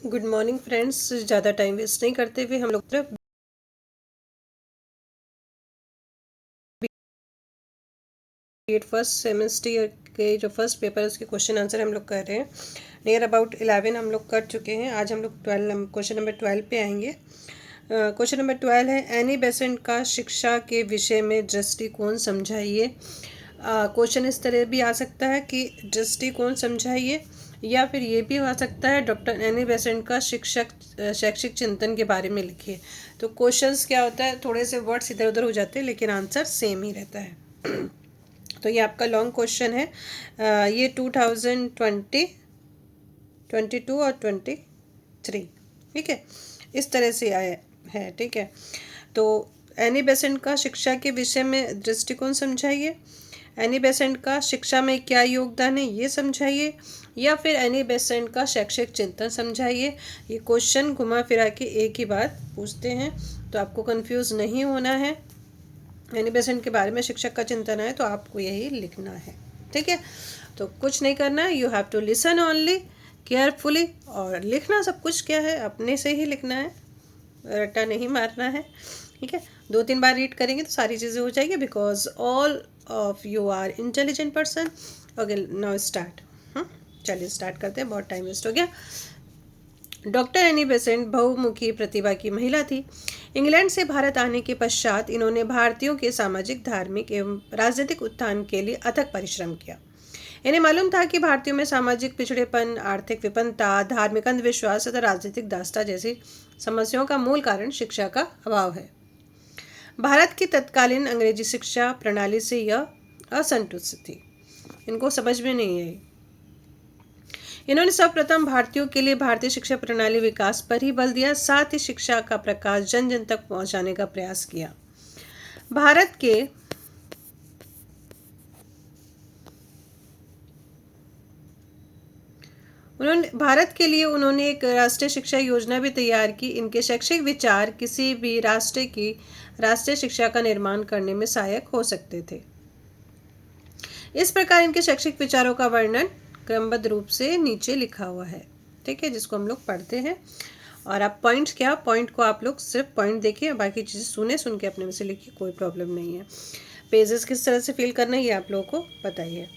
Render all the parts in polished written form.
Good morning friends. ज़्यादा time waste नहीं करते हुए हम लोग तरफ बीएड फर्स्ट सेमेस्टर के जो फर्स्ट पेपर है उसके क्वेश्चन आंसर हम लोग कर रहे हैं। नियर अबाउट 11 हम लोग कर चुके हैं। आज हम लोग क्वेश्चन नंबर 12 पे आएंगे। क्वेश्चन नंबर 12 है, एनी बेसेंट का शिक्षा के विषय में दृष्टिकोण समझाइए। क्वेश्चन इस तरह भी आ सकता है कि दृष्टिकोण समझाइए, या फिर ये भी हो सकता है डॉक्टर एनी बेसेंट का शैक्षिक चिंतन के बारे में लिखिए। तो क्वेश्चंस क्या होता है, थोड़े से वर्ड्स इधर उधर हो जाते हैं लेकिन आंसर सेम ही रहता है। तो ये आपका लॉन्ग क्वेश्चन है। ये 2020, 22 और 23, ठीक है, इस तरह से आया है। ठीक है, तो एनी बेसेंट का शिक्षा के विषय में दृष्टिकोण समझाइए, एनी बेसेंट का शिक्षा में क्या योगदान है ये समझाइए, या फिर एनी बेसेंट का शैक्षिक चिंतन समझाइए। ये क्वेश्चन घुमा फिरा के एक ही बात पूछते हैं, तो आपको कंफ्यूज नहीं होना है। एनी बेसेंट के बारे में शिक्षक का चिंतन है तो आपको यही लिखना है। ठीक है, तो कुछ नहीं करना है, you have to listen only carefully, और लिखना सब कुछ क्या है अपने से ही लिखना है, रट्टा नहीं मारना है। ठीक है, 2-3 बार रीड करेंगे तो सारी चीज़ें हो जाएगी, because all of you are intelligent person. Okay, now start. चलिए स्टार्ट करते हैं, बहुत टाइम वेस्ट हो गया। डॉक्टर एनी बेसेंट बहुमुखी प्रतिभा की महिला थी। इंग्लैंड से भारत आने के पश्चात इन्होंने भारतीयों के सामाजिक, धार्मिक एवं राजनीतिक उत्थान के लिए अथक परिश्रम किया। इन्हें मालूम था कि भारतीयों में सामाजिक पिछड़ेपन, आर्थिक विपन्नता, धार्मिक अंधविश्वास तथा राजनीतिक दासता जैसी समस्याओं का मूल कारण शिक्षा का अभाव है। भारत की तत्कालीन अंग्रेजी शिक्षा प्रणाली से यह असंतुष्ट थी, इनको समझ में नहीं आई। इन्होंने सर्वप्रथम भारतीयों के लिए भारतीय शिक्षा प्रणाली विकास पर ही बल दिया, साथ ही शिक्षा का प्रकाश जन जन तक पहुंचाने का प्रयास किया। भारत के लिए उन्होंने एक राष्ट्रीय शिक्षा योजना भी तैयार की। इनके शैक्षिक विचार किसी भी राष्ट्र की राष्ट्रीय शिक्षा का निर्माण करने में सहायक हो सकते थे। इस प्रकार इनके शैक्षिक विचारों का वर्णन क्रमबद्ध रूप से नीचे लिखा हुआ है। ठीक है, जिसको हम लोग पढ़ते हैं, और आप पॉइंट को आप लोग सिर्फ पॉइंट देखिए, बाकी चीज़ें सुन के अपने में से लिखिए, कोई प्रॉब्लम नहीं है। पेजेस किस तरह से फिल करना है ये आप लोगों को बताइए।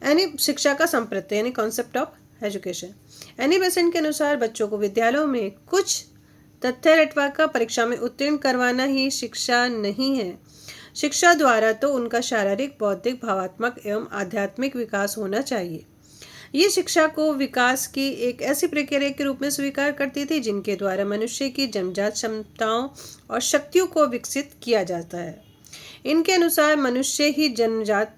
एनी शिक्षा का संप्रत्यय यानी concept of education. Annie Besant के अनुसार बच्चों को विद्यालयों में कुछ तथ्य रटवाकर परीक्षा में उत्तीर्ण करवाना ही शिक्षा नहीं है। शिक्षा द्वारा तो उनका शारीरिक, बौद्धिक, भावात्मक एवं आध्यात्मिक विकास होना चाहिए। ये शिक्षा को विकास की एक ऐसी प्रक्रिया के रूप में स्वीकार करती थी जिनके द्वारा मनुष्य की जन्मजात क्षमताओं और शक्तियों को विकसित किया जाता है। इनके अनुसार मनुष्य ही जन्मजात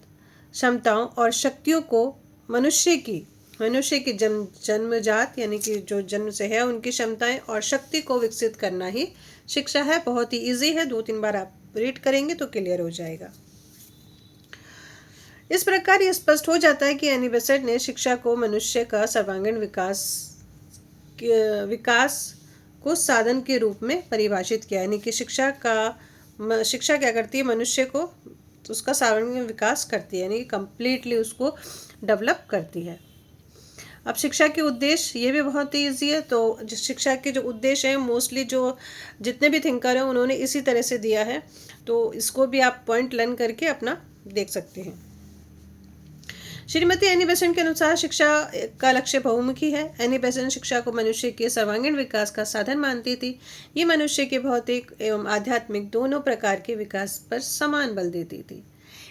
क्षमताओं और शक्तियों को मनुष्य की जन्मजात यानी कि जो जन्म से है उनकी क्षमताएं और शक्ति को विकसित करना ही शिक्षा है। बहुत ही इजी है, 2-3 बार आप रीड करेंगे तो क्लियर हो जाएगा। इस प्रकार ये स्पष्ट हो जाता है कि एनी बेसेंट ने शिक्षा को मनुष्य का सर्वांगीण विकास को साधन के रूप में परिभाषित किया, यानी कि शिक्षा क्या करती है, मनुष्य को तो उसका सर्वांगीण विकास करती है, यानी कि कंप्लीटली उसको डेवलप करती है। अब शिक्षा के उद्देश्य ये भी बहुत ही ईजी है। तो शिक्षा के जो उद्देश्य हैं मोस्टली जो जितने भी थिंकर हैं उन्होंने इसी तरह से दिया है, तो इसको भी आप पॉइंट लर्न करके अपना देख सकते हैं। श्रीमती एनी बेसेंट के अनुसार शिक्षा का लक्ष्य बहुमुखी है। एनी बेसेंट शिक्षा को मनुष्य के सर्वांगीण विकास का साधन मानती थी। ये मनुष्य के भौतिक एवं आध्यात्मिक दोनों प्रकार के विकास पर समान बल देती थी।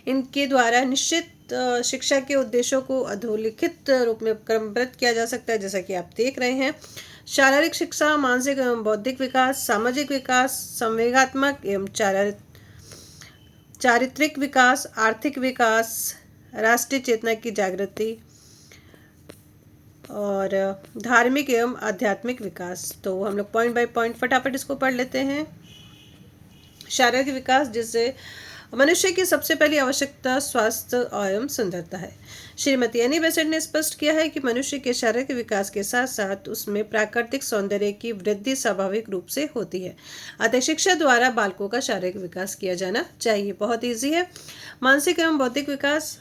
इनके द्वारा निश्चित शिक्षा के उद्देश्यों को अधोलिखित रूप में क्रमबद्ध किया जा सकता है, जैसा कि आप देख रहे हैं। शारीरिक शिक्षा, मानसिक एवं बौद्धिक विकास, सामाजिक विकास, संवेगात्मक एवं चारित्रिक विकास, आर्थिक विकास, राष्ट्रीय चेतना की जागृति और धार्मिक एवं आध्यात्मिक विकास। तो हम लोग पॉइंट बाय पॉइंट फटाफट इसको पढ़ लेते हैं। शारीरिक विकास, जिससे मनुष्य की सबसे पहली आवश्यकता स्वास्थ्य एवं सुंदरता है। श्रीमती एनी बेसेंट ने स्पष्ट किया है कि मनुष्य के शारीरिक विकास के साथ साथ उसमें प्राकृतिक सौंदर्य की वृद्धि स्वाभाविक रूप से होती है। अतः शिक्षा द्वारा बालकों का शारीरिक विकास किया जाना चाहिए। बहुत ईजी है। मानसिक एवं बौद्धिक विकास,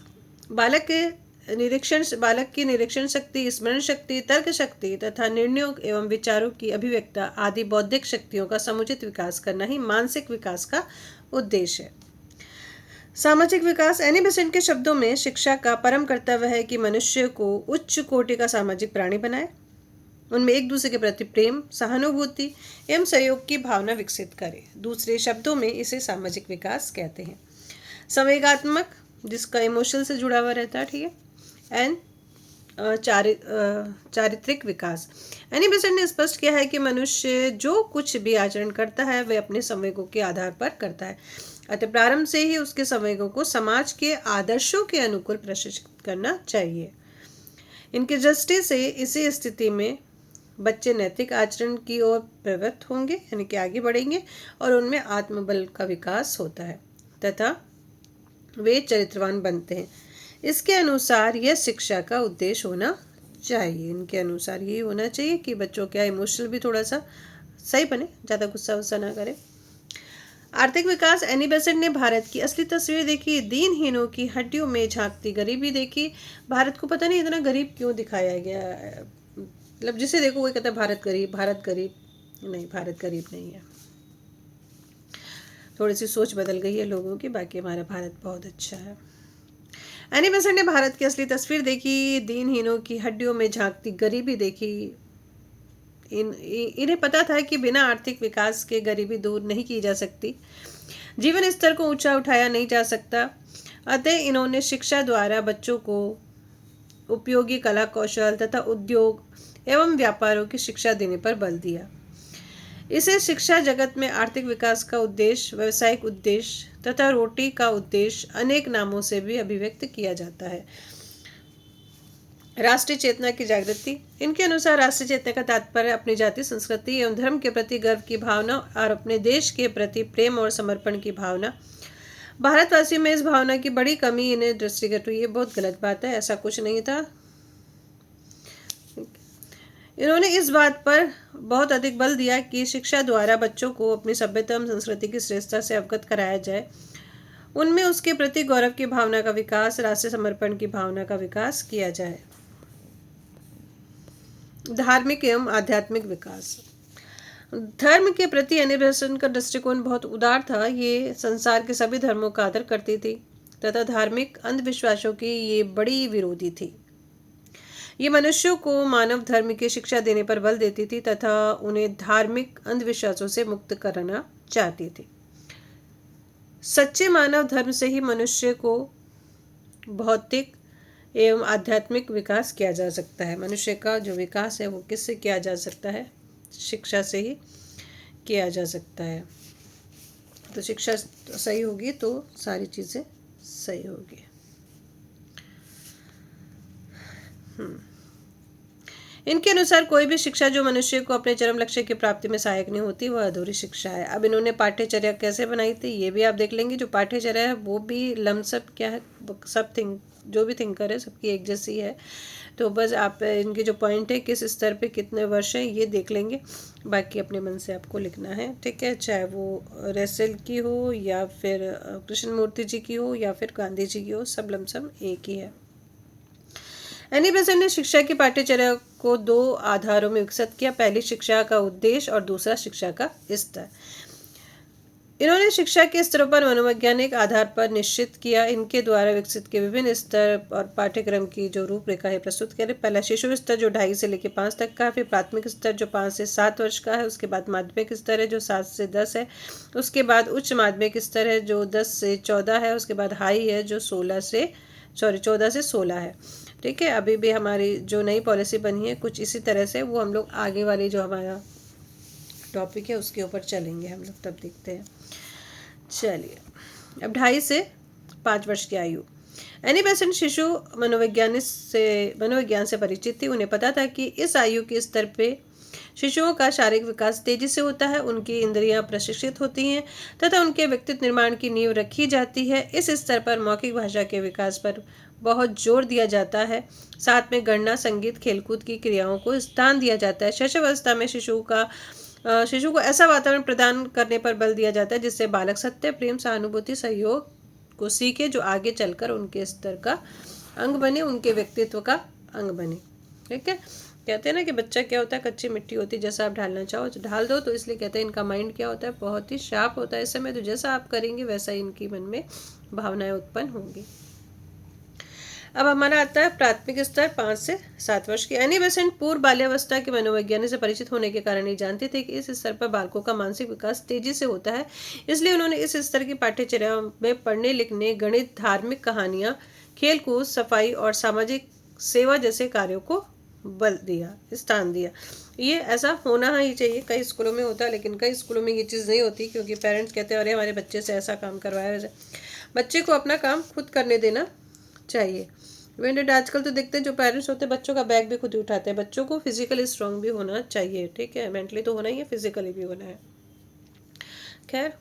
बालक के बालक की निरीक्षण शक्ति, स्मरण शक्ति, तर्क शक्ति तथा निर्णयों एवं विचारों की अभिव्यक्ता आदि बौद्धिक शक्तियों का समुचित विकास करना ही मानसिक विकास का उद्देश्य है। सामाजिक विकास। एनी बेसेंट के शब्दों में शिक्षा का परम कर्तव्य है कि मनुष्य को उच्च कोटि का सामाजिक प्राणी बनाए, उनमें एक दूसरे के प्रति प्रेम, सहानुभूति एवं सहयोग की भावना विकसित करे। दूसरे शब्दों में इसे सामाजिक विकास कहते हैं। संवेगात्मक, जिसका इमोशन से जुड़ा हुआ रहता है, ठीक है। एंड चारित्रिक विकास। एनी बेसेंट ने स्पष्ट किया है कि मनुष्य जो कुछ भी आचरण करता है वह अपने संवेगों के आधार पर करता है, अतः प्रारंभ से ही उसके संवेगों को समाज के आदर्शों के अनुकूल प्रशिक्षित करना चाहिए। इनकी दृष्टि से इसी स्थिति में बच्चे नैतिक आचरण की ओर प्रवृत्त होंगे, यानी कि आगे बढ़ेंगे, और उनमें आत्मबल का विकास होता है तथा वे चरित्रवान बनते हैं। इसके अनुसार यह शिक्षा का उद्देश्य होना चाहिए। इनके अनुसार ये होना चाहिए कि बच्चों का इमोशनल भी थोड़ा सा सही बने, ज़्यादा गुस्सा वुस्सा ना करे। आर्थिक विकास। एनी बेसेंट ने भारत की असली तस्वीर देखी, दीनहीनों की हड्डियों में झांकती गरीबी देखी। भारत को पता नहीं इतना गरीब क्यों दिखाया गया, मतलब जिसे देखो वही कहता है भारत गरीब, भारत गरीब। नहीं, भारत गरीब नहीं है। थोड़ी सी सोच बदल गई है लोगों की, बाकी हमारा भारत बहुत अच्छा है। एनी बेसेंट ने भारत की असली तस्वीर देखी, दीनहीनों की हड्डियों में झांकती गरीबी देखी। इन्हें पता था कि बिना आर्थिक विकास के गरीबी दूर नहीं की जा सकती, जीवन स्तर को ऊंचा उठाया नहीं जा सकता। अतः इन्होंने शिक्षा द्वारा बच्चों को उपयोगी कला कौशल तथा उद्योग एवं व्यापारों की शिक्षा देने पर बल दिया। इसे शिक्षा जगत में आर्थिक विकास का उद्देश्य, व्यवसायिक उद्देश्य तथा रोटी का उद्देश्य अनेक नामों से भी अभिव्यक्त किया जाता है। राष्ट्रीय चेतना की जागृति। इनके अनुसार राष्ट्रीय चेतना का तात्पर्य अपनी जाति, संस्कृति एवं धर्म के प्रति गर्व की भावना और अपने देश के प्रति प्रेम और समर्पण की भावना। भारतवासियों में इस भावना की बड़ी कमी इन्हें दृष्टिगत हुई। ये बहुत गलत बात है, ऐसा कुछ नहीं था। इन्होंने इस बात पर बहुत अधिक बल दिया कि शिक्षा द्वारा बच्चों को अपनी सभ्यता एवं संस्कृति की श्रेष्ठता से अवगत कराया जाए, उनमें उसके प्रति गौरव की भावना का विकास, राष्ट्रीय समर्पण की भावना का विकास किया जाए। धार्मिक एवं आध्यात्मिक विकास। धर्म के प्रति एनी बेसेंट का दृष्टिकोण बहुत उदार था। ये संसार के सभी धर्मों का आदर करती थी तथा धार्मिक अंधविश्वासों की ये बड़ी विरोधी थी। ये मनुष्यों को मानव धर्म की शिक्षा देने पर बल देती थी तथा उन्हें धार्मिक अंधविश्वासों से मुक्त करना चाहती थी। सच्चे मानव धर्म से ही मनुष्य को भौतिक एवं आध्यात्मिक विकास किया जा सकता है। मनुष्य का जो विकास है वो किससे किया जा सकता है? शिक्षा से ही किया जा सकता है। तो शिक्षा सही होगी तो सारी चीज़ें सही होगी। इनके अनुसार कोई भी शिक्षा जो मनुष्य को अपने चरम लक्ष्य की प्राप्ति में सहायक नहीं होती वह अधूरी शिक्षा है। अब इन्होंने पाठ्यचर्या कैसे बनाई थी ये भी आप देख लेंगे। जो पाठ्यचर्या है वो भी लमसम क्या है, सब जो भी थिंकर है सबकी एक जैसी है। तो बस आप इनके जो पॉइंट है किस स्तर पे कितने वर्ष हैं ये देख लेंगे, बाकी अपने मन से आपको लिखना है, ठीक है। चाहे वो रसेल की हो या फिर कृष्णमूर्ति जी की हो या फिर गांधी जी की हो, सब लमसम एक ही है। एनी बेसेंट ने शिक्षा की पाठ्यचर्या को दो आधारों में विकसित किया। पहली शिक्षा का उद्देश्य और दूसरा शिक्षा का स्तर। इन्होंने शिक्षा के स्तरों पर मनोवैज्ञानिक आधार पर निश्चित किया। इनके द्वारा विकसित के विभिन्न स्तर और पाठ्यक्रम की जो रूपरेखा है प्रस्तुत करें। पहला शिशु स्तर जो 2.5 से लेकर 5 तक का है, फिर प्राथमिक स्तर जो 5 से 7 वर्ष का है, उसके बाद माध्यमिक स्तर है जो 7 से 10 है, उसके बाद उच्च माध्यमिक स्तर है जो 10 से 14 है, उसके बाद हाई है जो 14 से 16 है, ठीक है। अभी भी हमारी जो नई पॉलिसी बनी है कुछ इसी तरह से, वो हम लोग आगे वाली जो हमारा टॉपिक है उसके ऊपर चलेंगे हम लोग, तब देखते हैं। चलिए, अब 2.5 से 5 वर्ष की आयु। एनी बेसेंट शिशु मनोविज्ञान से परिचित थी। उन्हें पता था कि इस आयु के स्तर पे शिशुओं का शारीरिक विकास तेजी से होता है, उनकी इंद्रियां प्रशिक्षित होती हैं तथा उनके व्यक्तित्व निर्माण की नींव रखी जाती है। इस स्तर पर मौखिक भाषा के विकास पर बहुत जोर दिया जाता है। साथ में गणना, संगीत, खेलकूद की क्रियाओं को स्थान दिया जाता है। शैशवावस्था में शिशु को ऐसा वातावरण प्रदान करने पर बल दिया जाता है जिससे बालक सत्य, प्रेम, सहानुभूति, सहयोग को सीखे जो आगे चलकर उनके स्तर का अंग बने, उनके व्यक्तित्व का अंग बने। ठीक है, कहते हैं ना कि बच्चा क्या होता है, कच्ची मिट्टी होती है, जैसा आप ढालना चाहो तो ढाल दो। तो इसलिए कहते हैं इनका माइंड क्या होता है, बहुत ही शार्प होता है इस समय। तो जैसा आप करेंगे वैसा ही इनकी मन में भावनाएं उत्पन्न होंगी। अब हमारा आता है प्राथमिक स्तर 5 से 7 वर्ष की। एनी बेसेंट पूर्व बाल्यावस्था के मनोविज्ञान से परिचित होने के कारण ये जानते थे कि इस स्तर पर बालकों का मानसिक विकास तेजी से होता है। इसलिए उन्होंने इस स्तर की पाठ्यचर्या में पढ़ने लिखने, गणित, धार्मिक कहानियाँ, खेलकूद, सफाई और सामाजिक सेवा जैसे कार्यों को बल दिया, स्थान दिया। ये ऐसा होना ही चाहिए। कई स्कूलों में होता है, लेकिन कई स्कूलों में ये चीज़ नहीं होती, क्योंकि पेरेंट्स कहते हैं अरे हमारे बच्चे से ऐसा काम करवाया। वैसे बच्चे को अपना काम खुद करने देना चाहिए। इवेंटेड आजकल तो देखते हैं जो पेरेंट्स होते हैं बच्चों का बैग भी खुद ही उठाते हैं। बच्चों को फिजिकली स्ट्रांग भी होना चाहिए। ठीक है, मेंटली तो होना ही है, फिजिकली भी होना है। खैर,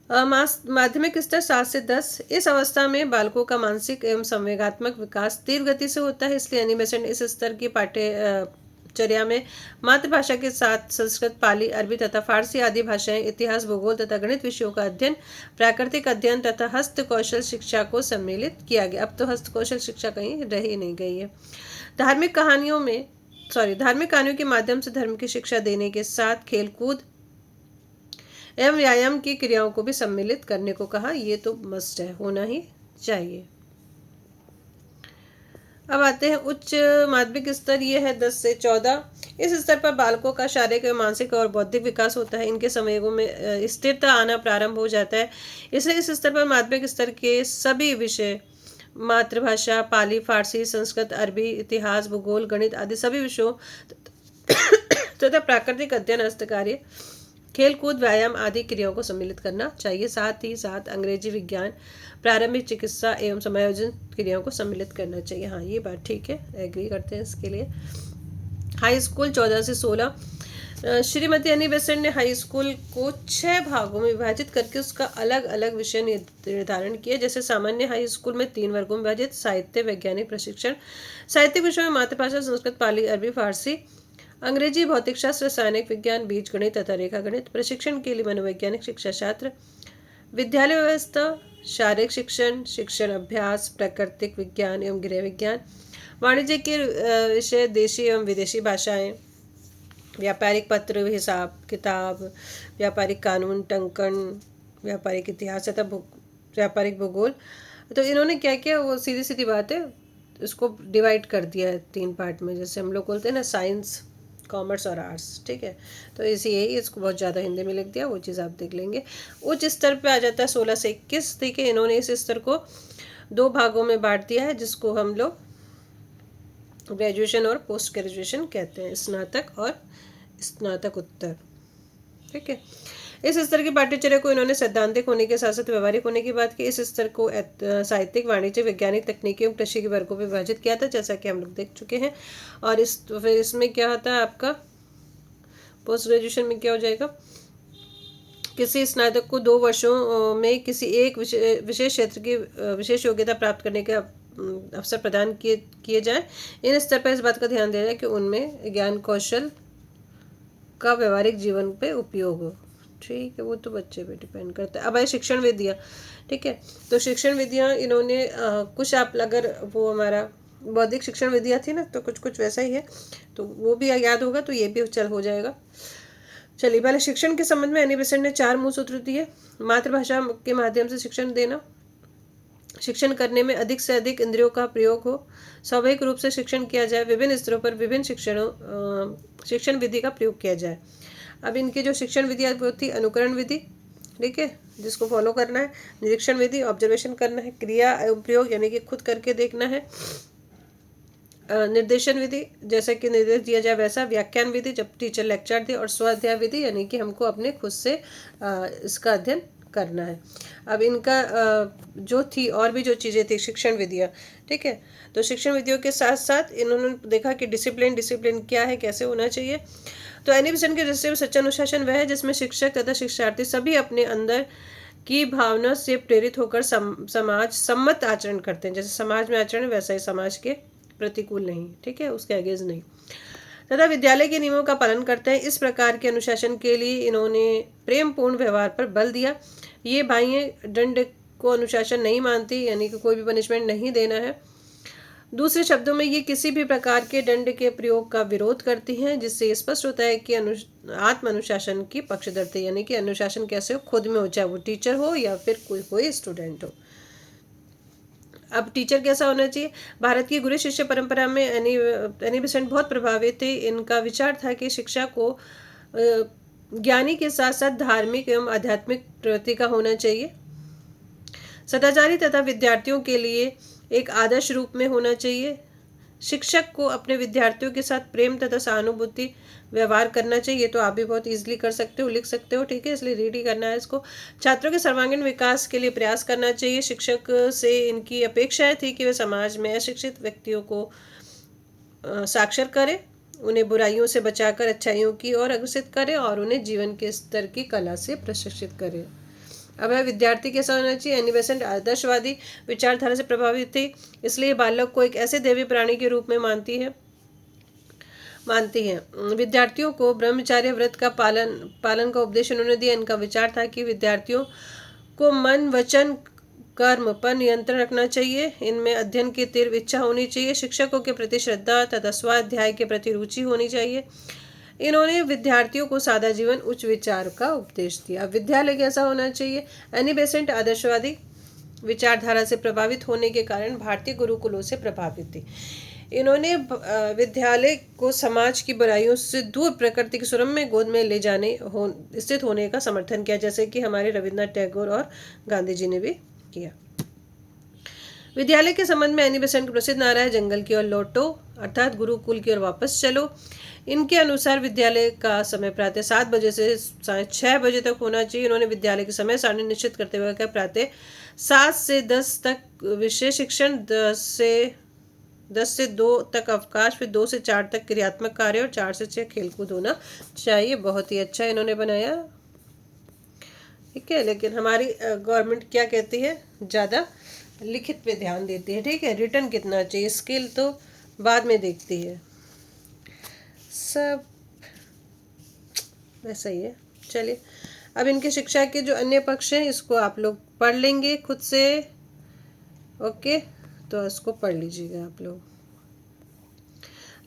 माध्यमिक स्तर 7 से 10। इस अवस्था में बालकों का मानसिक एवं संवेगात्मक विकास तीव्र गति से होता है। इसलिए एनी बेसेंट इस स्तर की पाठ्यचर्या में मातृभाषा के साथ संस्कृत, पाली, अरबी तथा फारसी आदि भाषाएं, इतिहास, भूगोल तथा गणित विषयों का अध्ययन, प्राकृतिक अध्ययन तथा हस्त कौशल शिक्षा को सम्मिलित किया गया। अब तो हस्त कौशल शिक्षा कहीं रह ही नहीं गई है। धार्मिक कहानियों के माध्यम से धर्म की शिक्षा देने के साथ खेलकूद एवं व्यायाम की क्रियाओं को भी सम्मिलित करने को कहा। ये तो मस्ट है, होना ही चाहिए। अब आते हैं उच्च माध्यमिक स्तर, ये है 10 से 14। इस स्तर पर बालकों का शारीरिक, मानसिक और बौद्धिक विकास होता है। इनके संवेगों में स्थिरता आना प्रारंभ हो जाता है। इसलिए इस स्तर पर माध्यमिक स्तर के सभी विषय, मातृभाषा, पाली, फारसी, संस्कृत, अरबी, इतिहास, भूगोल, गणित आदि सभी विषयों तथा प्राकृतिक अध्ययन, हस्तकार्य, खेलकूद, व्यायाम आदि क्रियाओं को सम्मिलित करना चाहिए। साथ ही साथ अंग्रेजी, विज्ञान, प्रारंभिक चिकित्सा एवं समायोजन क्रियाओं को सम्मिलित करना चाहिए। हाँ, ये बात ठीक है, एग्री करते हैं इसके लिए। हाई स्कूल 14 से 16। श्रीमती एनी बेसेंट ने हाई स्कूल को 6 भागों में विभाजित करके उसका अलग अलग विषय निर्धारण किया। जैसे सामान्य हाई स्कूल में 3 वर्गों में विभाजित: साहित्य, वैज्ञानिक प्रशिक्षण। साहित्यिक विषयों में मातृभाषा, संस्कृत, पाली, अरबी, फारसी, अंग्रेजी, भौतिक शास्त्र, रसायनिक विज्ञान, बीज गणित तथा रेखा गणित। प्रशिक्षण के लिए मनोवैज्ञानिक शिक्षा शास्त्र, विद्यालय व्यवस्था, शारीरिक शिक्षण, शिक्षण अभ्यास, प्राकृतिक विज्ञान एवं गृह विज्ञान। वाणिज्य के विषय देशी एवं विदेशी भाषाएं, व्यापारिक पत्र, हिसाब किताब, व्यापारिक कानून, टंकन, व्यापारिक इतिहास तथा व्यापारिक भूगोल। तो इन्होंने क्या किया, वो सीधी सीधी बात है, इसको डिवाइड कर दिया है 3 पार्ट में। जैसे हम लोग बोलते हैं ना, साइंस, कॉमर्स और आर्ट्स। ठीक है, तो इसी यही इसको बहुत ज़्यादा हिंदी में लिख दिया, वो चीज़ आप देख लेंगे। उच्च स्तर पे आ जाता है 16 से 21। ठीक है, इन्होंने इस स्तर को 2 भागों में बांट दिया है, जिसको हम लोग ग्रेजुएशन और पोस्ट ग्रेजुएशन कहते हैं, स्नातक और स्नातकोत्तर। ठीक है, इस स्तर की पाठ्यचर्या को इन्होंने सैद्धांतिक होने के साथ साथ व्यवहारिक होने की बात की। इस स्तर को साहित्यिक, वाणिज्य, वैज्ञानिक, तकनीकी एवं कृषि के वर्गों में विभाजित किया था, जैसा कि हम लोग देख चुके हैं। और फिर इसमें क्या होता है आपका पोस्ट ग्रेजुएशन में क्या हो जाएगा, किसी स्नातक को 2 वर्षों में किसी एक विशेष क्षेत्र की विशेष योग्यता प्राप्त करने के अवसर प्रदान किए जाए। इन स्तर पर इस बात का ध्यान दिया जाए कि उनमें ज्ञान कौशल का व्यवहारिक जीवन पे उपयोग हो। ठीक है, वो तो बच्चे पे डिपेंड करता है। अब आए शिक्षण विधियाँ। ठीक है, तो शिक्षण विधियाँ इन्होंने कुछ, आप अगर वो हमारा बौद्धिक शिक्षण विधियाँ थी ना, तो कुछ कुछ वैसा ही है, तो वो भी याद होगा, तो ये भी चल हो जाएगा। चलिए, पहले शिक्षण के संबंध में एनी बेसेंट ने 4 मूल सूत्र दिए। मातृभाषा के माध्यम से शिक्षण देना, शिक्षण करने में अधिक से अधिक इंद्रियों का प्रयोग हो, स्वाभाविक रूप से शिक्षण किया जाए, विभिन्न स्तरों पर विभिन्न शिक्षण विधि का प्रयोग किया जाए। अब इनकी जो शिक्षण विधि वो थी अनुकरण विधि, ठीक है, जिसको फॉलो करना है, निरीक्षण विधि, ऑब्जर्वेशन करना है, क्रिया एवं प्रयोग यानी कि खुद करके देखना है, निर्देशन विधि जैसा कि निर्देश दिया जाए वैसा, व्याख्यान विधि जब टीचर लेक्चर दे, और स्वाध्याय विधि यानी कि हमको अपने खुद से इसका अध्ययन करना है। अब इनका जो थी और भी जो चीज़ें थी शिक्षण विधियाँ, ठीक है, तो शिक्षण विधियों के साथ साथ इन्होंने देखा कि डिसिप्लिन क्या है, कैसे होना चाहिए। तो एनी बेसेंट के दृष्टि में सच्चा अनुशासन वह है जिसमें शिक्षक तथा शिक्षार्थी सभी अपने अंदर की भावना से प्रेरित होकर समाज सम्मत आचरण करते हैं। जैसे समाज में आचरण वैसा ही समाज के प्रतिकूल नहीं, ठीक है, उसके अगेंस्ट नहीं, तथा विद्यालय के नियमों का पालन करते हैं। इस प्रकार के अनुशासन के लिए इन्होंने प्रेमपूर्ण व्यवहार पर बल दिया। ये भाइयाँ दंड को अनुशासन नहीं मानती, यानी कि कोई भी पनिशमेंट नहीं देना है, दूसरे शब्दों में ये किसी भी प्रकार के दंड के प्रयोग का विरोध करती हैं, जिससे ये स्पष्ट होता है कि आत्म अनुशासन की पक्षधरती, यानी कि अनुशासन कैसे हो, खुद में हो, चाहे वो टीचर हो या फिर कोई स्टूडेंट हो। अब टीचर कैसा होना चाहिए? भारत की गुरु शिष्य परंपरा में एनी बेसेंट बहुत प्रभावित थे। इनका विचार था कि शिक्षा को ज्ञानी के साथ साथ धार्मिक एवं आध्यात्मिक प्रवृत्ति का होना चाहिए। सदाचारी तथा विद्यार्थियों के लिए एक आदर्श रूप में होना चाहिए। शिक्षक को अपने विद्यार्थियों के साथ प्रेम तथा सहानुभूति व्यवहार करना चाहिए। तो आप भी बहुत इजीली कर सकते हो, लिख सकते हो, ठीक है, इसलिए रीड ही करना है इसको। छात्रों के सर्वांगीण विकास के लिए प्रयास करना चाहिए। शिक्षक से इनकी अपेक्षाएं थी कि वे समाज में अशिक्षित व्यक्तियों को साक्षर करें, उन्हें बुराइयों से बचाकर अच्छाइयों की ओर अग्रसित करें और उन्हें जीवन के स्तर की कला से प्रशिक्षित करें। अब विद्यार्थी कैसा होना चाहिए? एनी बेसेंट आदर्शवादी विचारधारा से प्रभावित थी, इसलिए बालक को एक ऐसे देवी प्राणी के रूप में मानती है। विद्यार्थियों को ब्रह्मचर्य व्रत का पालन का उपदेश उन्होंने दिया। इनका विचार था कि विद्यार्थियों को मन वचन कर्म पर नियंत्रण रखना चाहिए। इनमें अध्ययन की तीव्र इच्छा होनी चाहिए। शिक्षकों के प्रति श्रद्धा तथा स्वाध्याय के प्रति रुचि होनी चाहिए। इन्होंने विद्यार्थियों को सादा जीवन उच्च विचार का उपदेश दिया। विद्यालय कैसा होना चाहिए? एनी बेसेंट आदर्शवादी विचारधारा से प्रभावित होने के कारण भारतीय गुरुकुलों से प्रभावित थी। इन्होंने विद्यालय को समाज की बुराइयों से दूर प्रकृति के सुरम्य गोद में ले जाने स्थित होने का समर्थन किया, जैसे कि हमारे रविन्द्रनाथ टैगोर और गांधी जी ने भी किया। विद्यालय के संबंध में एनी बेसेंट का प्रसिद्ध नारा है, जंगल की ओर लौटो, अर्थात गुरुकुल की ओर वापस चलो। इनके अनुसार विद्यालय का समय प्रातः 7 बजे से 6:30 बजे तक होना चाहिए। इन्होंने विद्यालय के समय सारणी निश्चित करते हुए कहा, प्रातः 7 से 10 तक विषय शिक्षण, 10 से 2 तक अवकाश, फिर 2 से 4 तक क्रियात्मक कार्य और 4 से 6 खेलकूद होना चाहिए। बहुत ही अच्छा इन्होंने बनाया, ठीक है। लेकिन हमारी गवर्नमेंट क्या कहती है? ज़्यादा लिखित पे ध्यान देती है, ठीक है। रिटर्न कितना चाहिए, स्किल तो बाद में देखती है, सब वैसा ही है। चलिए, अब इनके शिक्षा के जो अन्य पक्ष हैं इसको आप लोग पढ़ लेंगे खुद से, ओके, तो इसको पढ़ लीजिएगा आप लोग।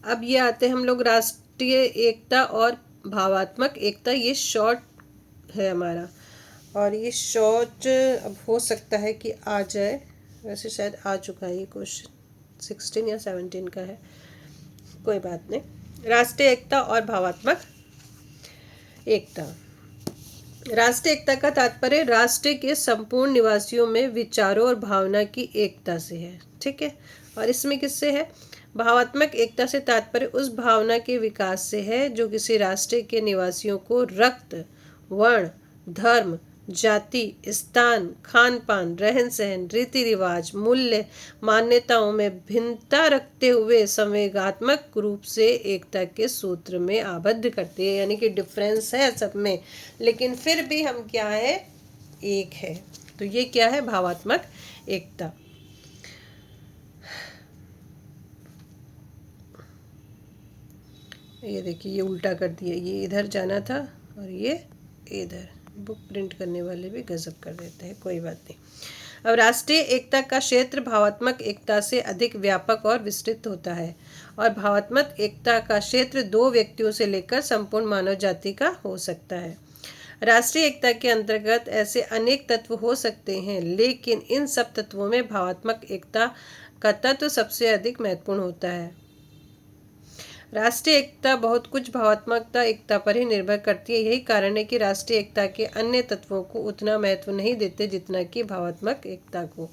अब ये आते हैं हम लोग राष्ट्रीय एकता और भावात्मक एकता। ये शॉर्ट है हमारा, और ये शॉर्ट अब हो सकता है कि आ जाए, वैसे शायद आ चुका है, ये क्वेश्चन 16 या 17 का है, कोई बात नहीं। राष्ट्रीय एकता और भावात्मक एकता। राष्ट्रीय एकता का तात्पर्य राष्ट्र के संपूर्ण निवासियों में विचारों और भावना की एकता से है, ठीक है। और इसमें किससे है? भावात्मक एकता से तात्पर्य उस भावना के विकास से है जो किसी राष्ट्र के निवासियों को रक्त, वर्ण, धर्म, जाति, स्थान, खान पान, रहन सहन, रीति रिवाज, मूल्य, मान्यताओं में भिन्नता रखते हुए संवेगात्मक रूप से एकता के सूत्र में आबद्ध करती है। यानी कि डिफरेंस है सब में, लेकिन फिर भी हम क्या है? एक है। तो ये क्या है? भावात्मक एकता। ये देखिए, ये उल्टा कर दिया, ये इधर जाना था और ये इधर। बुक प्रिंट करने वाले भी गजब कर देते हैं, कोई बात नहीं। अब राष्ट्रीय एकता का क्षेत्र भावात्मक एकता से अधिक व्यापक और विस्तृत होता है, और भावात्मक एकता का क्षेत्र 2 व्यक्तियों से लेकर संपूर्ण मानव जाति का हो सकता है। राष्ट्रीय एकता के अंतर्गत ऐसे अनेक तत्व हो सकते हैं, लेकिन इन सब तत्वों में भावात्मक एकता का तत्व सबसे अधिक महत्वपूर्ण होता है। राष्ट्रीय एकता बहुत कुछ भावात्मकता एकता पर ही निर्भर करती है। यही कारण है कि राष्ट्रीय एकता के अन्य तत्वों को उतना महत्व नहीं देते जितना कि भावात्मक एकता को।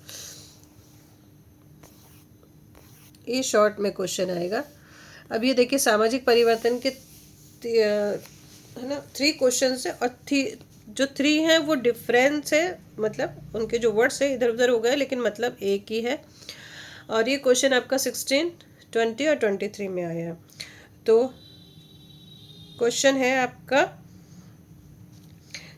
ये शॉर्ट में क्वेश्चन आएगा। अब ये देखिए, सामाजिक परिवर्तन के है ना 3 क्वेश्चन है, और जो 3 हैं वो डिफरेंस है, मतलब उनके जो वर्ड्स है इधर उधर हो गए, लेकिन मतलब एक ही है। और ये क्वेश्चन आपका 16, 20 और 23 में आया है। तो क्वेश्चन है आपका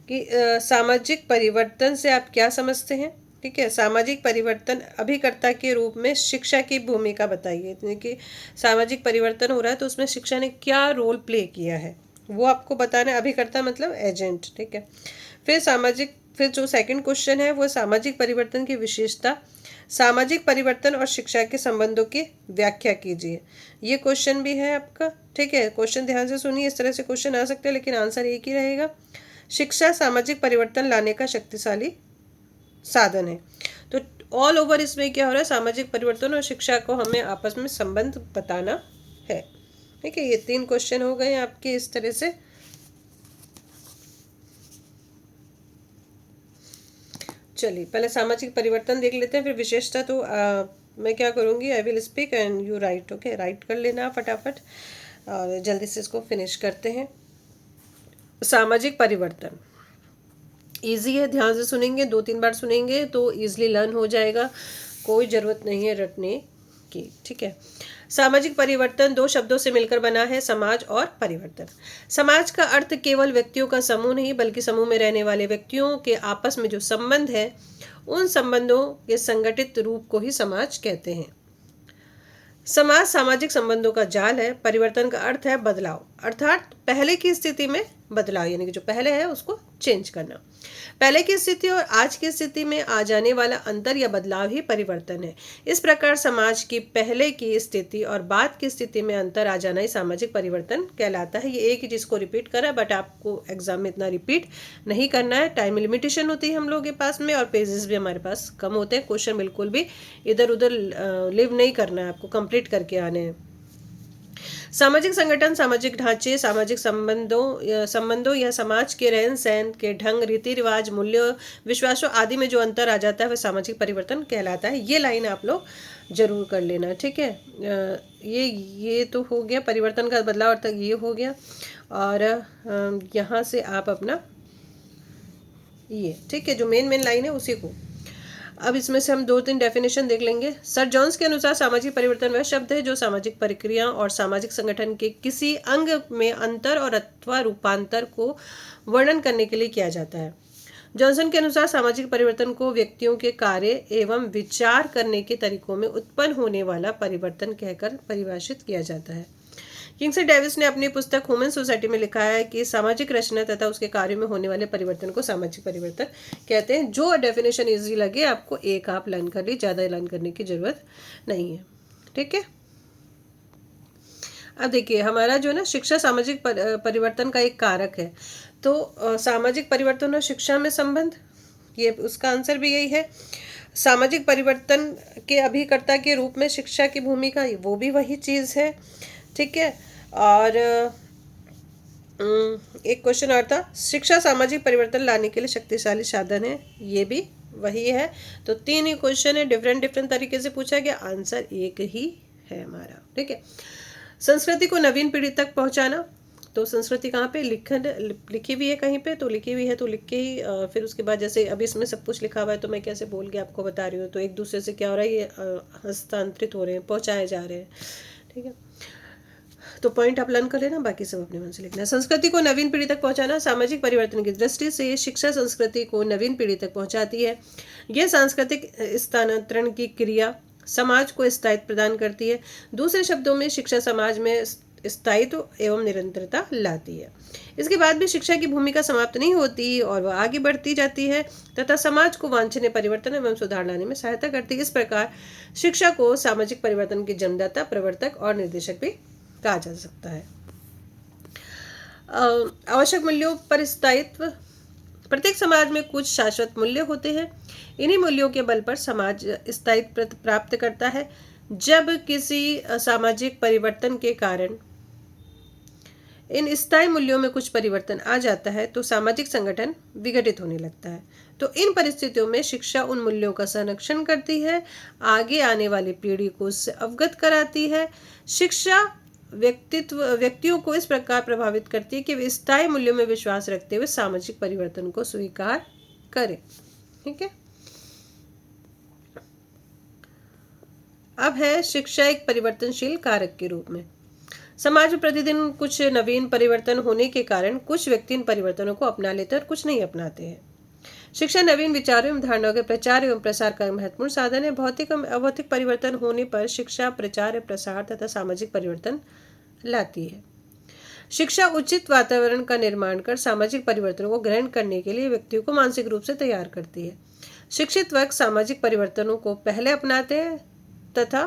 कि सामाजिक परिवर्तन से आप क्या समझते हैं, ठीक है। सामाजिक परिवर्तन अभिकर्ता के रूप में शिक्षा की भूमिका बताइए, यानी कि सामाजिक परिवर्तन हो रहा है तो उसमें शिक्षा ने क्या रोल प्ले किया है वो आपको बताना है। अभिकर्ता मतलब एजेंट, ठीक है। फिर जो सेकंड क्वेश्चन है वो सामाजिक परिवर्तन की विशेषता। सामाजिक परिवर्तन और शिक्षा के संबंधों की व्याख्या कीजिए। ये क्वेश्चन भी है आपका, ठीक है। क्वेश्चन ध्यान से सुनिए, इस तरह से क्वेश्चन आ सकते हैं लेकिन आंसर एक ही रहेगा। शिक्षा सामाजिक परिवर्तन लाने का शक्तिशाली साधन है। तो ऑल ओवर इसमें क्या हो रहा है, सामाजिक परिवर्तन और शिक्षा को हमें आपस में संबंध बताना है, ठीक है। ये 3 क्वेश्चन हो गए आपके इस तरह से। चलिए पहले सामाजिक परिवर्तन देख लेते हैं, फिर विशेषता तो मैं क्या करूँगी, I will speak and you right, okay. Right कर लेना फटाफट और जल्दी से इसको फिनिश करते हैं। सामाजिक परिवर्तन इजी है, ध्यान से सुनेंगे, 2-3 बार सुनेंगे तो इजीली लर्न हो जाएगा, कोई ज़रूरत नहीं है रटने की, ठीक है। सामाजिक परिवर्तन 2 शब्दों से मिलकर बना है, समाज और परिवर्तन। समाज का अर्थ केवल व्यक्तियों का समूह नहीं, बल्कि समूह में रहने वाले व्यक्तियों के आपस में जो संबंध है, उन संबंधों के संगठित रूप को ही समाज कहते हैं। समाज सामाजिक संबंधों का जाल है। परिवर्तन का अर्थ है बदलाव, अर्थात पहले की स्थिति में बदलाव, यानी कि जो पहले है उसको चेंज करना। पहले की स्थिति और आज की स्थिति में आ जाने वाला अंतर या बदलाव ही परिवर्तन है। इस प्रकार समाज की पहले की स्थिति और बाद की स्थिति में अंतर आ जाना ही सामाजिक परिवर्तन कहलाता है। ये एक ही चीज़ को रिपीट करा, बट आपको एग्जाम में इतना रिपीट नहीं करना है, टाइम लिमिटेशन होती है हम लोग के पास में, और पेजेस भी हमारे पास कम होते हैं। क्वेश्चन बिल्कुल भी इधर उधर लिव नहीं करना है, आपको कंप्लीट करके आने हैं। सामाजिक संगठन, सामाजिक ढांचे, सामाजिक संबंधों या समाज के रहन सहन के ढंग, रीति रिवाज, मूल्य, विश्वासों आदि में जो अंतर आ जाता है वह सामाजिक परिवर्तन कहलाता है। ये लाइन आप लोग जरूर कर लेना, ठीक है। ये तो हो गया परिवर्तन का बदलाव, और तक ये हो गया। और यहाँ से आप अपना ये, ठीक है, जो मेन लाइन है उसी को, अब इसमें से हम 2-3 डेफिनेशन देख लेंगे। सर जॉन्स के अनुसार सामाजिक परिवर्तन वह शब्द है जो सामाजिक प्रक्रिया और सामाजिक संगठन के किसी अंग में अंतर और अथवा रूपांतर को वर्णन करने के लिए किया जाता है। जॉनसन के अनुसार सामाजिक परिवर्तन को व्यक्तियों के कार्य एवं विचार करने के तरीकों में उत्पन्न होने वाला परिवर्तन कहकर परिभाषित किया जाता है। किंग्सले डेविस ने अपनी पुस्तक ह्यूमन सोसाइटी में लिखा है कि सामाजिक रचना तथा उसके कार्यों में होने वाले परिवर्तन को सामाजिक परिवर्तन कहते हैं। जो डेफिनेशन इजी लगे आपको, एक आप लर्न कर ली, ज़्यादा लर्न करने की जरूरत नहीं है, ठीक है। अब देखिए हमारा जो है ना, शिक्षा सामाजिक परिवर्तन का एक कारक है। तो सामाजिक परिवर्तन और शिक्षा में संबंध, ये उसका आंसर भी यही है। सामाजिक परिवर्तन के अभिकर्ता के रूप में शिक्षा की भूमिका, वो भी वही चीज़ है, ठीक है। और एक क्वेश्चन और था, शिक्षा सामाजिक परिवर्तन लाने के लिए शक्तिशाली साधन है, ये भी वही है। तो 3 ही क्वेश्चन है, डिफरेंट तरीके से पूछा गया, आंसर एक ही है हमारा, ठीक है। संस्कृति को नवीन पीढ़ी तक पहुंचाना, तो संस्कृति कहाँ पे लिखी हुई है, कहीं पे तो लिखी हुई है, तो लिख के ही फिर उसके बाद जैसे अभी इसमें सब कुछ लिखा हुआ है तो मैं कैसे बोल के आपको बता रही हूँ, तो एक दूसरे से क्या हो रहा है, ये हस्तांतरित हो रहे हैं, पहुँचाए जा रहे हैं, ठीक है। तो पॉइंट आप लर्न कर लेना, बाकी सब अपने मन से लिखना है। संस्कृति को नवीन पीढ़ी तक पहुंचाना, सामाजिक परिवर्तन की दृष्टि से शिक्षा संस्कृति को नवीन पीढ़ी तक पहुंचाती है। यह सांस्कृतिक स्थानांतरण की क्रिया समाज को स्थायित्व प्रदान करती है। दूसरे शब्दों में शिक्षा समाज में स्थायित्व एवं निरंतरता लाती है। इसके बाद भी शिक्षा की भूमिका समाप्त नहीं होती और वह आगे बढ़ती जाती है तथा समाज को वांछनीय परिवर्तन एवं सुधार लाने में सहायता करती है। इस प्रकार शिक्षा को सामाजिक परिवर्तन के जन्मदाता, प्रवर्तक और निर्देशक भी कहा जा सकता है। आवश्यक मूल्यों पर स्थायित्व, प्रत्येक समाज में कुछ शाश्वत मूल्य होते हैं। इन्हीं मूल्यों के बल पर समाज स्थायित्व प्राप्त करता है। जब किसी सामाजिक परिवर्तन के कारण इन स्थायी मूल्यों में कुछ परिवर्तन आ जाता है तो सामाजिक संगठन विघटित होने लगता है। तो इन परिस्थितियों में शिक्षा उन मूल्यों का संरक्षण करती है, आगे आने वाली पीढ़ी को उससे अवगत कराती है। शिक्षा व्यक्तियों को इस प्रकार प्रभावित करती है कि वे स्थायी मूल्यों में विश्वास रखते हुए सामाजिक परिवर्तन को स्वीकार करें, ठीक है। अब है शिक्षा एक परिवर्तनशील कारक के रूप में। समाज में प्रतिदिन कुछ नवीन परिवर्तन होने के कारण कुछ व्यक्ति इन परिवर्तनों को अपना लेते हैं और कुछ नहीं अपनाते हैं। शिक्षा नवीन विचारों एवं धारणाओं के प्रचार एवं प्रसार का महत्वपूर्ण साधन है। भौतिक एवं अभौतिक परिवर्तन होने पर शिक्षा प्रचार, प्रसार तथा सामाजिक परिवर्तन लाती है। शिक्षा उचित वातावरण का निर्माण कर सामाजिक परिवर्तनों को ग्रहण करने के लिए व्यक्तियों को मानसिक रूप से तैयार करती है। शिक्षित वर्ग सामाजिक परिवर्तनों को पहले अपनाते हैं तथा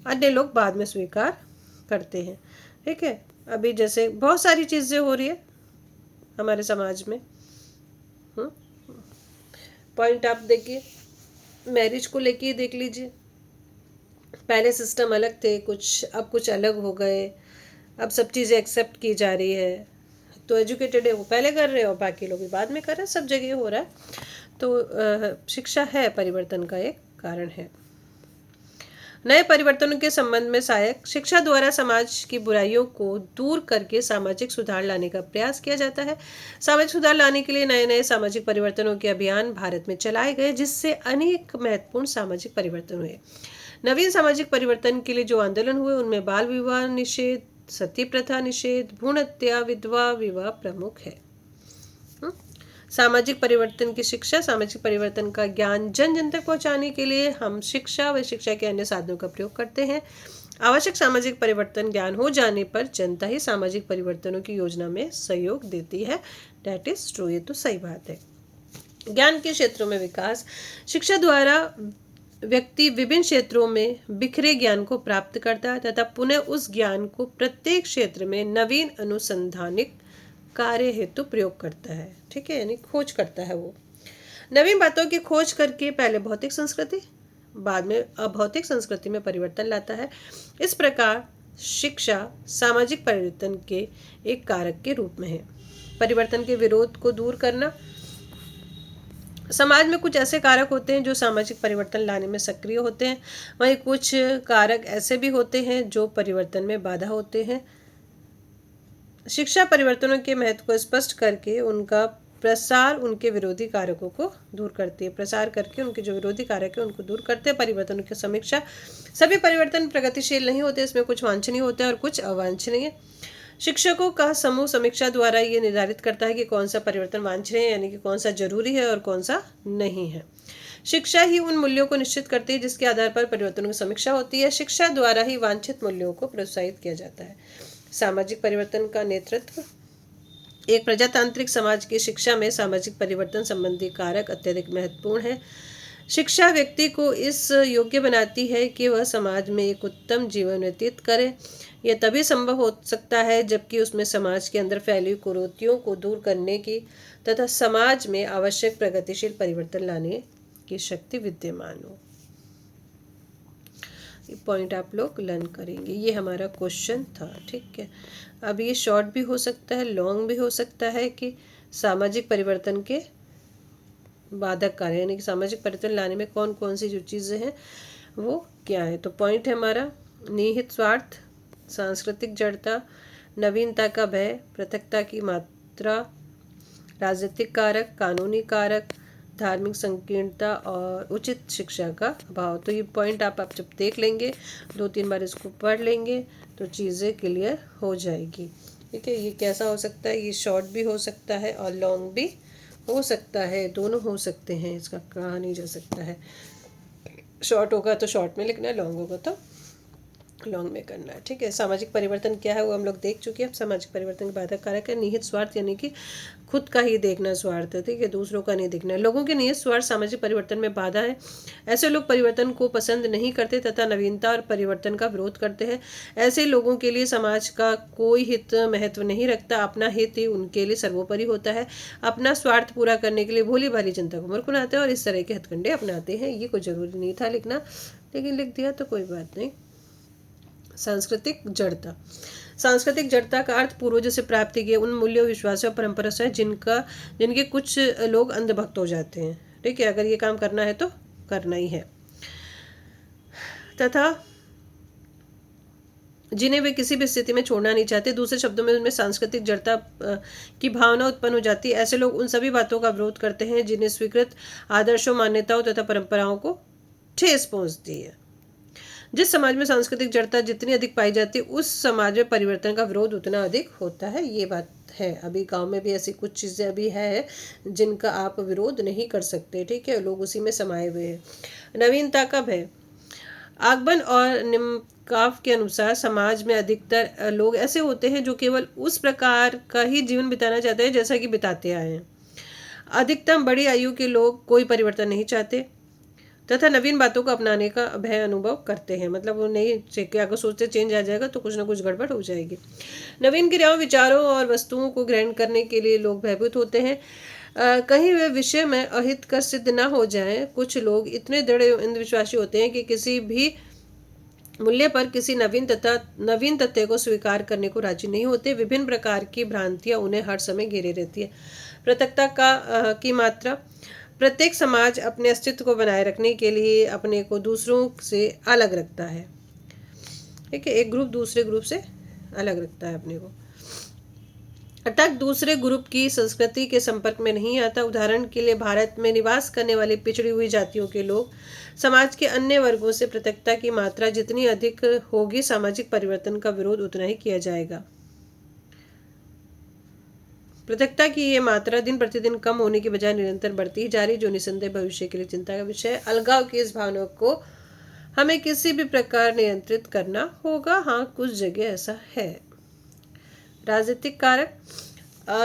अन्य लोग बाद में स्वीकार करते हैं। ठीक है, अभी जैसे बहुत सारी चीज़ें हो रही है हमारे समाज में। पॉइंट आप देखिए, मैरिज को लेके देख लीजिए, पहले सिस्टम अलग थे कुछ, अब कुछ अलग हो गए, अब सब चीज़ें एक्सेप्ट की जा रही है। तो एजुकेटेड है वो पहले कर रहे हैं और बाकी लोग भी बाद में कर रहे हैं, सब जगह हो रहा है। तो शिक्षा है परिवर्तन का एक कारण है। नए परिवर्तनों के संबंध में सहायक शिक्षा द्वारा समाज की बुराइयों को दूर करके सामाजिक सुधार लाने का प्रयास किया जाता है। सामाजिक सुधार लाने के लिए नए नए सामाजिक परिवर्तनों के अभियान भारत में चलाए गए, जिससे अनेक महत्वपूर्ण सामाजिक परिवर्तन हुए। नवीन सामाजिक परिवर्तन के लिए जो आंदोलन हुए उनमें बाल विवाह निषेध, सती प्रथा निषेध, भ्रूण हत्या, विधवा विवाह प्रमुख है। सामाजिक परिवर्तन की शिक्षा, सामाजिक परिवर्तन का ज्ञान जन जन तक पहुंचाने के लिए हम शिक्षा व शिक्षा के अन्य साधनों का प्रयोग करते हैं। आवश्यक सामाजिक परिवर्तन ज्ञान हो जाने पर जनता ही सामाजिक परिवर्तनों की योजना में सहयोग देती है। दैट इज ट्रू, ये तो सही बात है। ज्ञान के क्षेत्रों में विकास, शिक्षा द्वारा व्यक्ति विभिन्न क्षेत्रों में बिखरे ज्ञान को प्राप्त करता है तथा पुनः उस ज्ञान को प्रत्येक क्षेत्र में नवीन अनुसंधानिक कार्य हेतु प्रयोग करता है। ठीक है, यानी खोज करता है वो नवीन बातों की खोज करके पहले भौतिक संस्कृति बाद में अभौतिक संस्कृति में परिवर्तन लाता है। इस प्रकार शिक्षा सामाजिक परिवर्तन के एक कारक के रूप में है। परिवर्तन के विरोध को दूर करना, समाज में कुछ ऐसे कारक होते हैं जो सामाजिक परिवर्तन लाने में सक्रिय होते हैं, वहीं कुछ कारक ऐसे भी होते हैं जो परिवर्तन में बाधा होते हैं। शिक्षा परिवर्तनों के महत्व को स्पष्ट करके उनका प्रसार उनके विरोधी कारकों को दूर करती है। प्रसार करके उनके जो विरोधी कारक है उनको दूर करते हैं। परिवर्तनों की समीक्षा, सभी परिवर्तन प्रगतिशील नहीं होते, इसमें कुछ वांछनीय होते हैं और कुछ अवांछनीय। शिक्षकों का समूह समीक्षा द्वारा ये निर्धारित करता है कि कौन सा परिवर्तन वांछनीय है, यानी कि कौन सा जरूरी है और कौन सा नहीं है। शिक्षा ही उन मूल्यों को निश्चित करती है जिसके आधार पर परिवर्तनों की समीक्षा होती है। शिक्षा द्वारा ही वांछित मूल्यों को प्रोत्साहित किया जाता है। सामाजिक परिवर्तन का नेतृत्व, एक प्रजातांत्रिक समाज की शिक्षा में सामाजिक परिवर्तन संबंधी कारक अत्यधिक महत्वपूर्ण है। शिक्षा व्यक्ति को इस योग्य बनाती है कि वह समाज में एक उत्तम जीवन व्यतीत करे। यह तभी संभव हो सकता है जबकि उसमें समाज के अंदर फैली कुरीतियों को दूर करने की तथा समाज में आवश्यक प्रगतिशील परिवर्तन लाने की शक्ति विद्यमान हो। ये पॉइंट आप लोग लर्न करेंगे, ये हमारा क्वेश्चन था। ठीक है, अब ये शॉर्ट भी हो सकता है, लॉन्ग भी हो सकता है कि सामाजिक परिवर्तन के बाधक कार्य, यानी कि सामाजिक परिवर्तन लाने में कौन कौन सी जो चीज़ें हैं वो क्या है। तो पॉइंट है हमारा निहित स्वार्थ, सांस्कृतिक जड़ता, नवीनता का भय, पृथकता की मात्रा, राजनीतिक कारक, कानूनी कारक, धार्मिक संकीर्णता और उचित शिक्षा का अभाव। तो ये पॉइंट आप जब देख लेंगे, 2-3 बार इसको पढ़ लेंगे तो चीज़ें क्लियर हो जाएगी। ठीक है, ये कैसा हो सकता है, ये शॉर्ट भी हो सकता है और लॉन्ग भी हो सकता है, दोनों हो सकते हैं, इसका कहा नहीं जा सकता है। शॉर्ट होगा तो शॉर्ट में लिखना है, लॉन्ग होगा तो लॉन्ग में करना है। ठीक है, सामाजिक परिवर्तन क्या है वो हम लोग देख चुके हैं। अब सामाजिक परिवर्तन के बाधक कारक है निहित स्वार्थ, यानी कि खुद का ही देखना स्वार्थ है। ठीक है, दूसरों का नहीं देखना है। लोगों के निहित स्वार्थ सामाजिक परिवर्तन में बाधा है। ऐसे लोग परिवर्तन को पसंद नहीं करते तथा नवीनता और परिवर्तन का विरोध करते हैं। ऐसे लोगों के लिए समाज का कोई हित महत्व नहीं रखता, अपना हित ही उनके लिए सर्वोपरि होता है। अपना स्वार्थ पूरा करने के लिए भोली भाली जनता को मूर्ख बनाते हैं और इस तरह के हथकंडे अपनाते हैं। ये कोई जरूरी नहीं था लिखना, लेकिन लिख दिया तो कोई बात नहीं। सांस्कृतिक जड़ता, सांस्कृतिक जड़ता का अर्थ पूर्वजों से प्राप्त किए उन मूल्यों, विश्वासों और परंपरा से जिनके कुछ लोग अंधभक्त हो जाते हैं। ठीक है, अगर ये काम करना है तो करना ही है, तथा जिन्हें वे किसी भी स्थिति में छोड़ना नहीं चाहते। दूसरे शब्दों में उनमें सांस्कृतिक जड़ता की भावना उत्पन्न हो जाती है। ऐसे लोग उन सभी बातों का विरोध करते हैं जिन्हें स्वीकृत आदर्शों, मान्यताओं तथा परंपराओं को ठेस पहुंचती है। जिस समाज में सांस्कृतिक जड़ता जितनी अधिक पाई जाती है उस समाज में परिवर्तन का विरोध उतना अधिक होता है। ये बात है। अभी गांव में भी ऐसी कुछ चीज़ें अभी है जिनका आप विरोध नहीं कर सकते। ठीक है, लोग उसी में समाये हुए हैं। नवीनता का भय, आगबन और निमकाफ के अनुसार समाज में अधिकतर लोग ऐसे होते हैं जो केवल उस प्रकार का ही जीवन बिताना चाहते हैं जैसा कि बिताते आए हैं। अधिकतम बड़ी आयु के लोग कोई परिवर्तन नहीं चाहते तथा नवीन बातों को अपनाने का भय अनुभव करते हैं। मतलब वो नहीं कि अगर सोचते चेंज आ जाएगा तो कुछ ना कुछ गड़बड़ हो जाएगी। नवीन क्रियाओं, विचारों और वस्तुओं को ग्रहण करने के लिए लोग भयभीत होते हैं। कहीं वे विषय में अहित कर सिद्ध न हो जाएं। कुछ लोग इतने दृढ़ अंधविश्वासी होते हैं कि किसी भी मूल्य पर किसी नवीन तथ्य को स्वीकार करने को राजी नहीं होते। विभिन्न प्रकार की भ्रांतियां उन्हें हर समय घेरे रहती है। पृथकता की मात्रा। प्रत्येक समाज अपने अस्तित्व को बनाए रखने के लिए अपने को दूसरों से अलग रखता है। ठीक है, एक ग्रुप दूसरे ग्रुप से अलग रखता है अपने को, अर्थात दूसरे ग्रुप की संस्कृति के संपर्क में नहीं आता। उदाहरण के लिए भारत में निवास करने वाली पिछड़ी हुई जातियों के लोग समाज के अन्य वर्गों से पृथकता की मात्रा जितनी अधिक होगी, सामाजिक परिवर्तन का विरोध उतना ही किया जाएगा। पृथकता की ये मात्रा दिन प्रतिदिन कम होने की बजाय निरंतर बढ़ती ही जा रही, जो निसंदेह भविष्य के लिए चिंता का विषय है। अलगाव की इस भावना को हमें किसी भी प्रकार नियंत्रित करना होगा। हाँ, कुछ जगह ऐसा है। राजनीतिक कारक।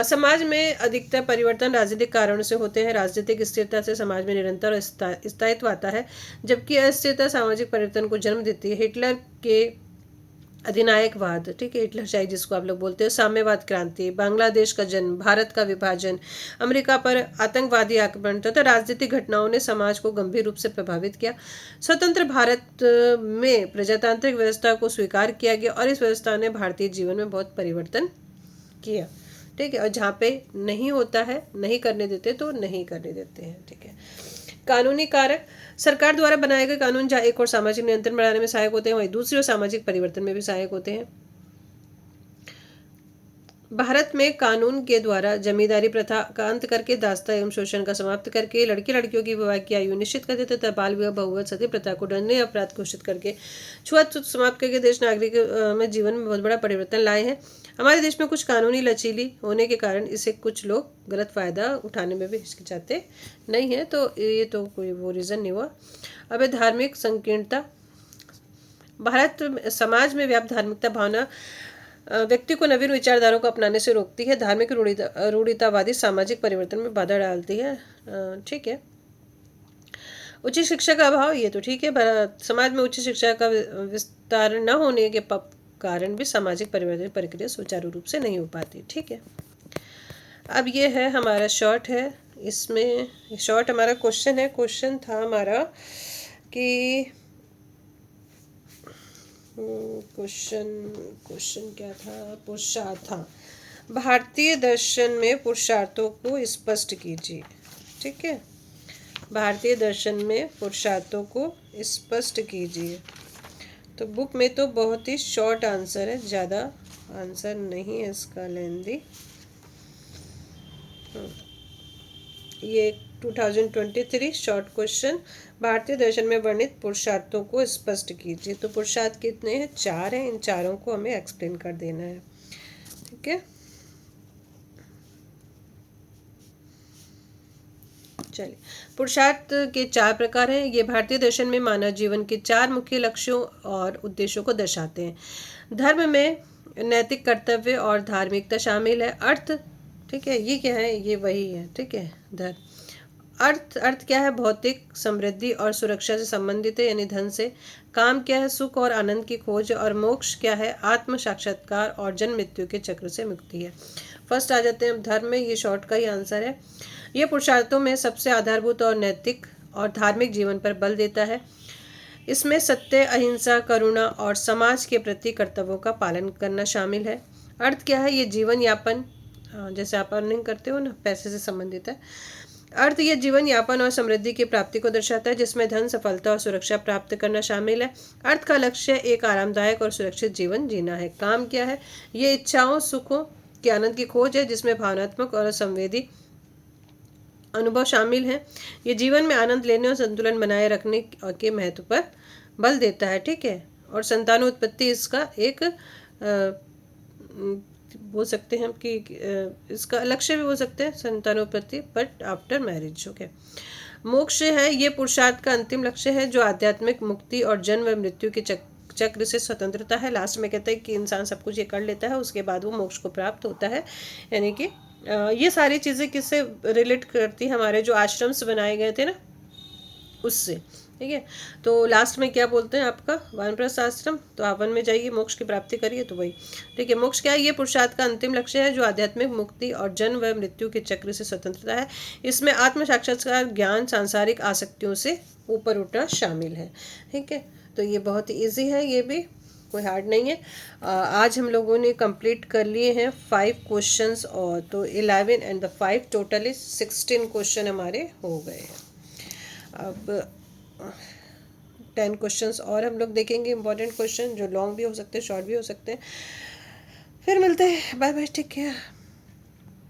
समाज में अधिकतर परिवर्तन राजनीतिक कारणों से होते हैं। राजनीतिक स्थिरता से समाज में निरंतर स्थायित्व आता है, जबकि अस्थिरता सामाजिक परिवर्तन को जन्म देती है। हिटलर के अधिनायकवाद, ठीक है, हिटलरशाही जिसको आप लोग बोलते हैं, साम्यवाद क्रांति, बांग्लादेश का जन्म, भारत का विभाजन, अमेरिका पर आतंकवादी आक्रमण तथा राजनीतिक घटनाओं ने समाज को गंभीर रूप से प्रभावित किया। स्वतंत्र भारत में प्रजातांत्रिक व्यवस्था को स्वीकार किया गया और इस व्यवस्था ने भारतीय जीवन में बहुत परिवर्तन किया। ठीक है, और जहाँ पे नहीं होता है, नहीं करने देते तो नहीं करने देते हैं। ठीक है। कानूनी कारक। सरकार द्वारा बनाए गए कानून जहाँ एक और सामाजिक नियंत्रण बढ़ाने में सहायक होते हैं, वहीं दूसरी ओर सामाजिक परिवर्तन में भी सहायक होते हैं। भारत में कानून के द्वारा जमींदारी प्रथा का अंत करके, दास्ता एवं शोषण का समाप्त करके, लड़कियों की विवाह की आयु निश्चित कर देते तथा बाल विवाह, बहुविवाह, सती प्रथा को दंडनीय अपराध घोषित करके, छुआछूत समाप्त करके देश नागरिक में जीवन में बहुत बड़ा परिवर्तन लाए हैं। हमारे देश में कुछ कानूनी लचीली होने के कारण इसे कुछ लोग गलत फायदा उठाने में भी हिचकिचाते नहीं है, तो ये तो कोई वो रीज़न नहीं हुआ। अब धार्मिक संकीर्णता। भारत समाज में व्याप्त धार्मिकता भावना व्यक्ति को नवीन विचारधाराओं को अपनाने से रोकती है। धार्मिक रूढ़ितावादी सामाजिक परिवर्तन में बाधा डालती है। ठीक है। उच्च शिक्षा का अभाव, ये तो ठीक है। समाज में उच्च शिक्षा का विस्तार न होने के कारण भी सामाजिक परिवर्तन प्रक्रिया सुचारू रूप से नहीं हो पाती। ठीक है। अब ये है हमारा शॉर्ट है, इसमें शॉर्ट हमारा क्वेश्चन है। क्वेश्चन था हमारा कि क्वेश्चन क्या था? पुरुषार्थ। था भारतीय दर्शन में पुरुषार्थों को स्पष्ट कीजिए। ठीक है, भारतीय दर्शन में पुरुषार्थों को स्पष्ट कीजिए। तो बुक में तो बहुत ही शॉर्ट आंसर है, ज़्यादा आंसर नहीं है इसका लेंदी। ये 2023 शॉर्ट क्वेश्चन, भारतीय दर्शन में वर्णित पुरुषार्थों को स्पष्ट कीजिए। तो पुरुषार्थ कितने हैं? 4 हैं। इन चारों को हमें एक्सप्लेन कर देना है। ठीक है, चलिए। पुरुषार्थ के 4 प्रकार हैं। ये भारतीय दर्शन में मानव जीवन के 4 मुख्य लक्ष्यों और उद्देश्यों को दर्शाते हैं। धर्म में नैतिक कर्तव्य और धार्मिकता शामिल है। अर्थ, ठीक है, ये क्या है? ये वही है। ठीक है, धर्म। अर्थ क्या है? भौतिक समृद्धि और सुरक्षा से संबंधित है, यानी धन से। काम क्या है? सुख और आनंद की खोज। और मोक्ष क्या है? आत्म साक्षात्कार और जन्म मृत्यु के चक्र से मुक्ति है। फर्स्ट आ जाते हैं धर्म में, ये शॉर्ट का ही आंसर है। ये पुरुषार्थों में सबसे आधारभूत और नैतिक और धार्मिक जीवन पर बल देता है। इसमें सत्य, अहिंसा, करुणा और समाज के प्रति कर्तव्यों का पालन करना शामिल है। अर्थ क्या है? ये जीवन यापन, जैसे आप अर्निंग करते हो ना, पैसे से संबंधित है। अर्थ ये जीवन यापन और समृद्धि की प्राप्ति को दर्शाता है, जिसमें धन, सफलता और सुरक्षा प्राप्त करना शामिल है। अर्थ का लक्ष्य एक आरामदायक और सुरक्षित जीवन जीना है। काम क्या है? ये इच्छाओं, सुखों के आनंद की खोज है, जिसमें भावनात्मक और संवेदी अनुभव शामिल हैं। ये जीवन में आनंद लेने और संतुलन बनाए रखने के महत्व पर बल देता है। ठीक है, और संतानोत्पत्ति इसका एक बोल सकते हैं कि इसका लक्ष्य भी बोल सकते हैं, संतानोत्पत्ति बट आफ्टर मैरिज। ओके। मोक्ष है ये पुरुषार्थ का अंतिम लक्ष्य है, जो आध्यात्मिक मुक्ति और जन्म व मृत्यु के चक्र से स्वतंत्रता है। लास्ट में कहते हैं कि इंसान सब कुछ ये कर लेता है, उसके बाद वो मोक्ष को प्राप्त होता है, यानी कि ये सारी चीज़ें किससे रिलेट करती है, हमारे जो आश्रम्स बनाए गए थे ना उससे। ठीक है, तो लास्ट में क्या बोलते हैं आपका वानप्रस्थ आश्रम, तो आप वन में जाइए, मोक्ष की प्राप्ति करिए, तो वही। ठीक है, मोक्ष क्या है, ये पुरुषार्थ का अंतिम लक्ष्य है जो आध्यात्मिक मुक्ति और जन्म व मृत्यु के चक्र से स्वतंत्रता है। इसमें आत्म साक्षात्कार, ज्ञान, सांसारिक आसक्तियों से ऊपर उठना शामिल है। ठीक है, तो ये बहुत ईजी है, ये भी कोई हार्ड नहीं है। आज हम लोगों ने कंप्लीट कर लिए हैं 5 क्वेश्चंस, और तो 11 and the 5 total is 16 question हमारे हो गए हैं। अब 10 क्वेश्चंस और हम लोग देखेंगे, इंपॉर्टेंट क्वेश्चन जो लॉन्ग भी हो सकते हैं, शॉर्ट भी हो सकते हैं। फिर मिलते हैं, बाय बाय, टेक केयर।